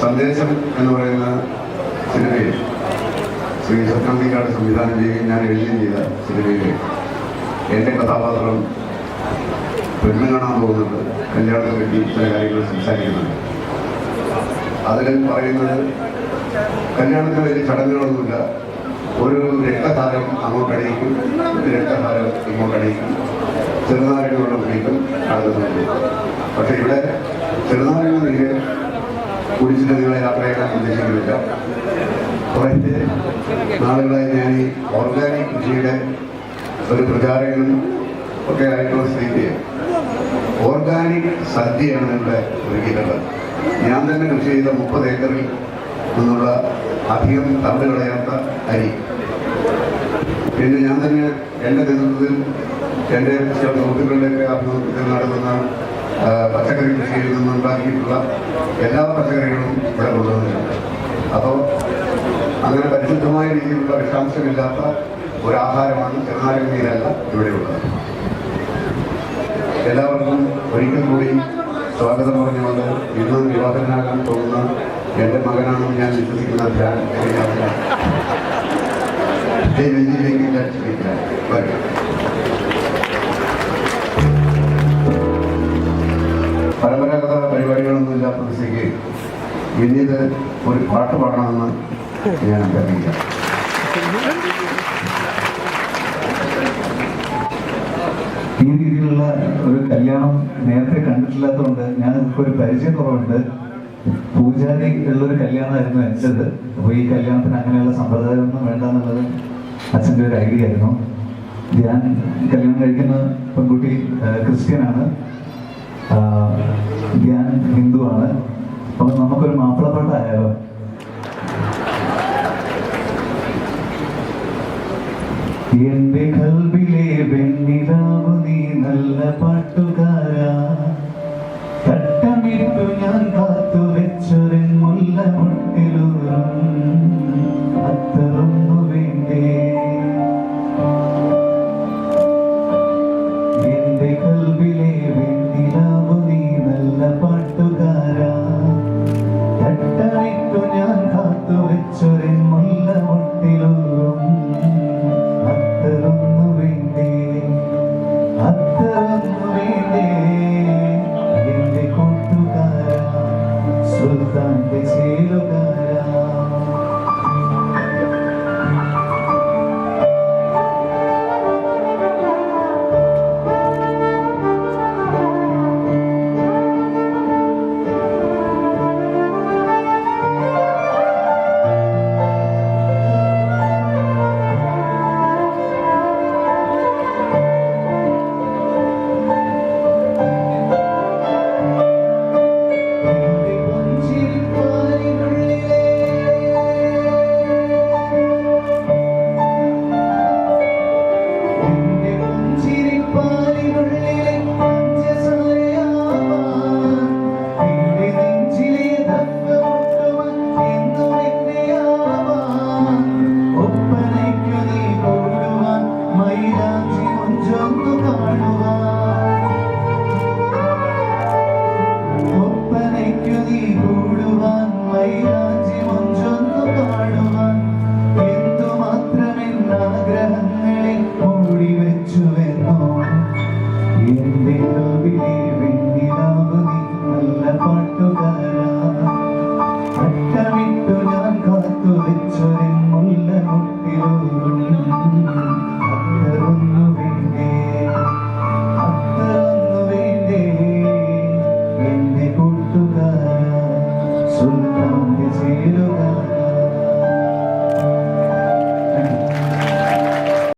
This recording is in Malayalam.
സന്ദേശം എന്ന് പറയുന്ന സിനിമയിൽ ശ്രീ സ്വപ്നന്തിക്കാട് സംവിധാനം ചെയ്യുകയും ഞാൻ എഴുതുകയും ചെയ്ത സിനിമയിൽ എൻ്റെ കഥാപാത്രം പെണ്ണ് കാണാൻ പോകുന്നുണ്ട്, കല്യാണത്തെ പറ്റി ചില കാര്യങ്ങൾ സംസാരിക്കുന്നുണ്ട്. അതിൽ പറയുന്നത് കല്യാണത്തിന് വലിയ ചടങ്ങുകളൊന്നുമില്ല, ഒരു രക്തധാരം അങ്ങോട്ടടിയിക്കും, ഒരു രക്തധാരം ഇങ്ങോട്ടടിയിക്കും, ചെറുനാരങ്ങ വെള്ളം കുടിക്കും, നടക്കുന്നുണ്ട്. പക്ഷെ ഇവിടെ ചെറുനാരങ്ങ നീര് കുടിച്ചിട്ട് നിങ്ങളെ യാത്രയാക്കാൻ ഉദ്ദേശിക്കുന്നില്ല. കുറേ നാളുകളായി ഞാൻ ഈ ഓർഗാനിക് കൃഷിയുടെ ഒരു പ്രചാരകനും ഒക്കെ ആയിട്ടുള്ള സ്ഥിതിക്ക് ഓർഗാനിക് സദ്യയാണ് ഇവിടെ ഒരുക്കിയിട്ടുള്ളത്. ഞാൻ തന്നെ കൃഷി ചെയ്ത 30 ഏക്കറിൽ നിന്നുള്ള അധികം തവിട് കളയാത്ത അരി, പിന്നെ ഞാൻ തന്നെ എൻ്റെ നേതൃത്വത്തിൽ എൻ്റെ ചില സുഹൃത്തുക്കളുടെയൊക്കെ ആഭിമുഖ്യത്തിൽ നടത്തുന്ന പച്ചക്കറി കൃഷിയിൽ നിന്നുണ്ടാക്കിയിട്ടുള്ള എല്ലാ പച്ചക്കറികളും ഇവിടെ കൊണ്ടുവന്നിട്ടുണ്ട്. അപ്പോൾ അങ്ങനെ പരിശുദ്ധമായ രീതിയിലുള്ള വിഷാംശമില്ലാത്ത ഒരാഹാരമാണ് ചെറുനാരങ്ങ നീരല്ല ഇവിടെയുള്ളത്. എല്ലാവർക്കും ഒരിക്കൽ കൂടി സ്വാഗതം പറഞ്ഞുകൊണ്ട് ഇന്ന് വിവാഹനാകാൻ പോകുന്ന എൻ്റെ മകനാണെന്ന് ഞാൻ വിശ്വസിക്കുന്ന ധ്യാൻ പരമ്പരാഗത പരിപാടികളൊന്നും ഇല്ലാത്ത സ്ഥിതിക്ക് പിന്നീട് ഒരു പാട്ട് പാടണമെന്ന് ഞാൻ അഭ്യർത്ഥിക്കാം. ഈ രീതിയിലുള്ള ഒരു കല്യാണം നേരത്തെ കണ്ടിട്ടില്ലാത്തതുകൊണ്ട് ഞാൻ ഒരു പരിചയക്കുറവുണ്ട്. പൂജാരി ഉള്ളൊരു കല്യാണമായിരുന്നു എൻ്റെത്. അപ്പോൾ ഈ കല്യാണത്തിന് അങ്ങനെയുള്ള സമ്പ്രദായമൊന്നും വേണ്ട എന്നുള്ളത് അച്ഛൻ്റെ ഒരു ഐഡിയ ആയിരുന്നു. ഞാൻ കല്യാണം കഴിക്കുന്ന പെൺകുട്ടി ക്രിസ്ത്യനാണ്, ഞാൻ ഹിന്ദുവാണ്. അപ്പോൾ നമുക്കൊരു മാപ്പിള